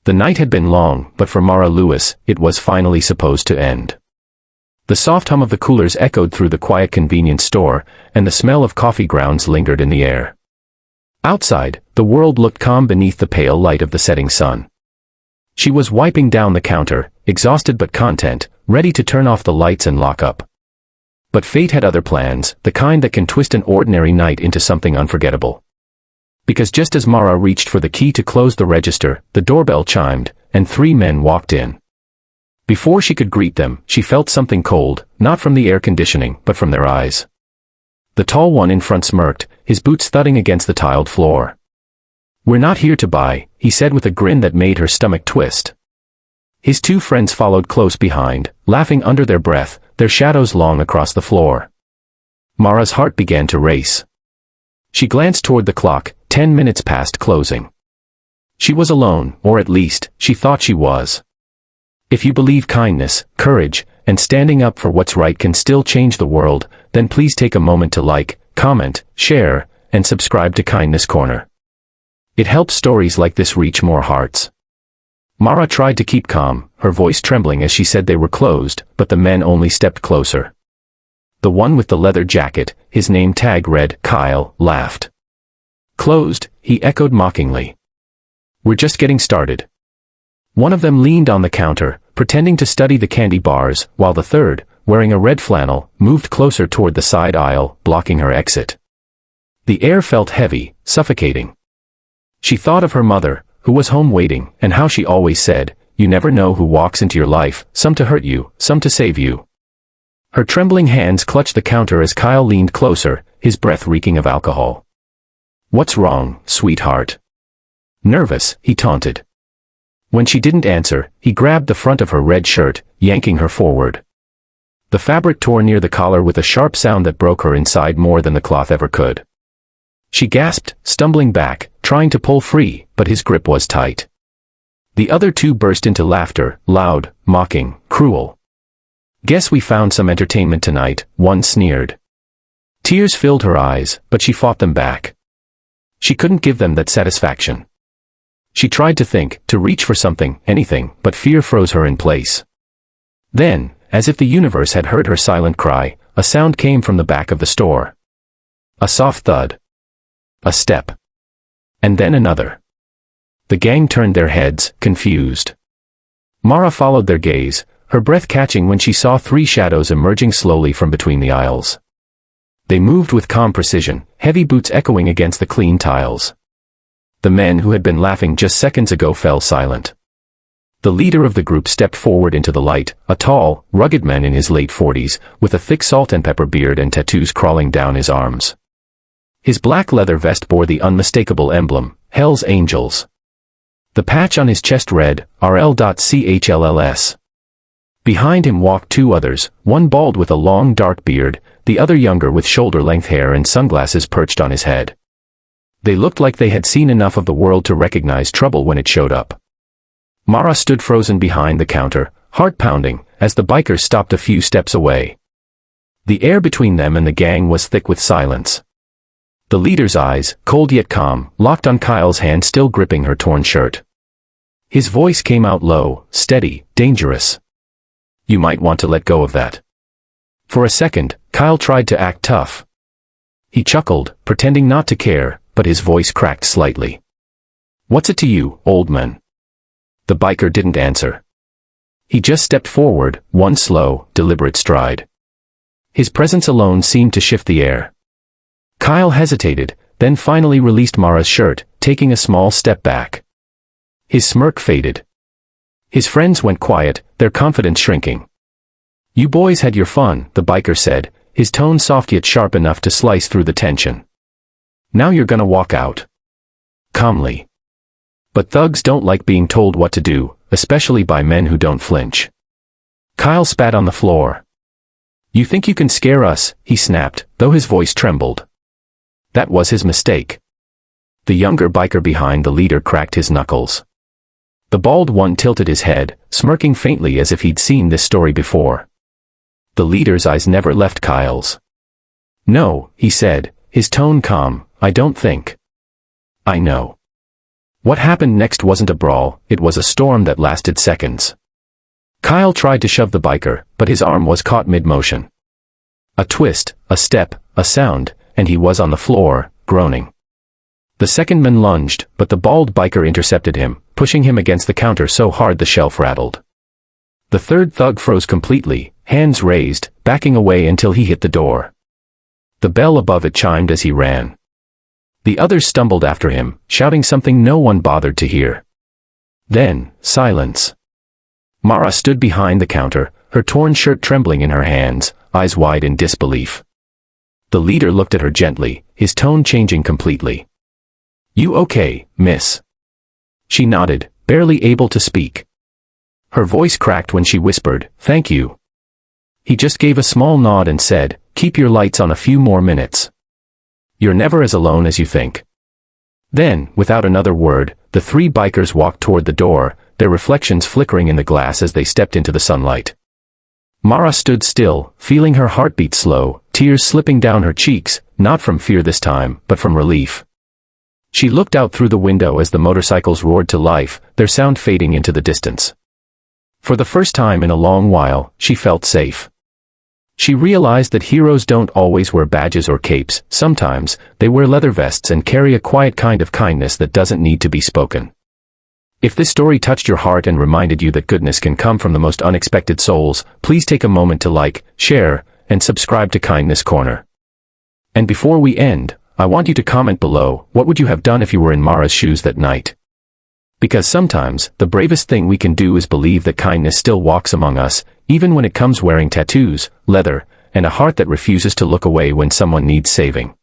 The night had been long, but for Mara Lewis, it was finally supposed to end. The soft hum of the coolers echoed through the quiet convenience store, and the smell of coffee grounds lingered in the air. Outside, the world looked calm beneath the pale light of the setting sun. She was wiping down the counter, exhausted but content, ready to turn off the lights and lock up. But fate had other plans, the kind that can twist an ordinary night into something unforgettable. Because just as Mara reached for the key to close the register, the doorbell chimed, and 3 men walked in. Before she could greet them, she felt something cold, not from the air conditioning, but from their eyes. The tall one in front smirked, his boots thudding against the tiled floor. "We're not here to buy," he said with a grin that made her stomach twist. His 2 friends followed close behind, laughing under their breath, their shadows long across the floor. Mara's heart began to race. She glanced toward the clock, 10 minutes past closing. She was alone, or at least, she thought she was. If you believe kindness, courage, and standing up for what's right can still change the world, then please take a moment to like, comment, share, and subscribe to Kindness Corner. It helps stories like this reach more hearts. Mara tried to keep calm, her voice trembling as she said they were closed, but the men only stepped closer. The one with the leather jacket, his name tag read Kyle, laughed. "Closed?" he echoed mockingly. "We're just getting started." One of them leaned on the counter, pretending to study the candy bars, while the third, wearing a red flannel, moved closer toward the side aisle, blocking her exit. The air felt heavy, suffocating. She thought of her mother, who was home waiting, and how she always said, "You never know who walks into your life, some to hurt you, some to save you." Her trembling hands clutched the counter as Kyle leaned closer, his breath reeking of alcohol. "What's wrong, sweetheart?" "Nervous," he taunted. When she didn't answer, he grabbed the front of her red shirt, yanking her forward. The fabric tore near the collar with a sharp sound that broke her inside more than the cloth ever could. She gasped, stumbling back, trying to pull free, but his grip was tight. The other 2 burst into laughter, loud, mocking, cruel. "Guess we found some entertainment tonight," one sneered. Tears filled her eyes, but she fought them back. She couldn't give them that satisfaction. She tried to think, to reach for something, anything, but fear froze her in place. Then, as if the universe had heard her silent cry, a sound came from the back of the store. A soft thud. A step. And then another. The gang turned their heads, confused. Mara followed their gaze, her breath catching when she saw 3 shadows emerging slowly from between the aisles. They moved with calm precision, heavy boots echoing against the clean tiles. The men who had been laughing just seconds ago fell silent. The leader of the group stepped forward into the light, a tall, rugged man in his late 40s, with a thick salt and pepper beard and tattoos crawling down his arms. His black leather vest bore the unmistakable emblem, Hell's Angels. The patch on his chest read, RL.CHLLS. Behind him walked 2 others, one bald with a long dark beard, the other younger with shoulder-length hair and sunglasses perched on his head. They looked like they had seen enough of the world to recognize trouble when it showed up. Mara stood frozen behind the counter, heart pounding, as the bikers stopped a few steps away. The air between them and the gang was thick with silence. The leader's eyes, cold yet calm, locked on Kyle's hand still gripping her torn shirt. His voice came out low, steady, dangerous. "You might want to let go of that." For a second, Kyle tried to act tough. He chuckled, pretending not to care, but his voice cracked slightly. "What's it to you, old man?" The biker didn't answer. He just stepped forward, one slow, deliberate stride. His presence alone seemed to shift the air. Kyle hesitated, then finally released Mara's shirt, taking a small step back. His smirk faded. His friends went quiet, their confidence shrinking. "You boys had your fun," the biker said, his tone soft yet sharp enough to slice through the tension. "Now you're gonna walk out." Calmly. But thugs don't like being told what to do, especially by men who don't flinch. Kyle spat on the floor. "You think you can scare us?" he snapped, though his voice trembled. That was his mistake. The younger biker behind the leader cracked his knuckles. The bald one tilted his head, smirking faintly as if he'd seen this story before. The leader's eyes never left Kyle's. "No," he said, his tone calm, "I don't think." "I know." What happened next wasn't a brawl, it was a storm that lasted seconds. Kyle tried to shove the biker, but his arm was caught mid-motion. A twist, a step, a sound, and he was on the floor, groaning. The second man lunged, but the bald biker intercepted him, pushing him against the counter so hard the shelf rattled. The third thug froze completely, hands raised, backing away until he hit the door. The bell above it chimed as he ran. The others stumbled after him, shouting something no one bothered to hear. Then, silence. Mara stood behind the counter, her torn shirt trembling in her hands, eyes wide in disbelief. The leader looked at her gently, his tone changing completely. "You okay, miss?" She nodded, barely able to speak. Her voice cracked when she whispered, "Thank you." He just gave a small nod and said, "Keep your lights on a few more minutes. You're never as alone as you think." Then, without another word, the three bikers walked toward the door, their reflections flickering in the glass as they stepped into the sunlight. Mara stood still, feeling her heartbeat slow, tears slipping down her cheeks, not from fear this time, but from relief. She looked out through the window as the motorcycles roared to life, their sound fading into the distance. For the first time in a long while, she felt safe. She realized that heroes don't always wear badges or capes, sometimes, they wear leather vests and carry a quiet kind of kindness that doesn't need to be spoken. If this story touched your heart and reminded you that goodness can come from the most unexpected souls, please take a moment to like, share, and subscribe to Kindness Corner. And before we end, I want you to comment below, what would you have done if you were in Mara's shoes that night? Because sometimes, the bravest thing we can do is believe that kindness still walks among us, even when it comes wearing tattoos, leather, and a heart that refuses to look away when someone needs saving.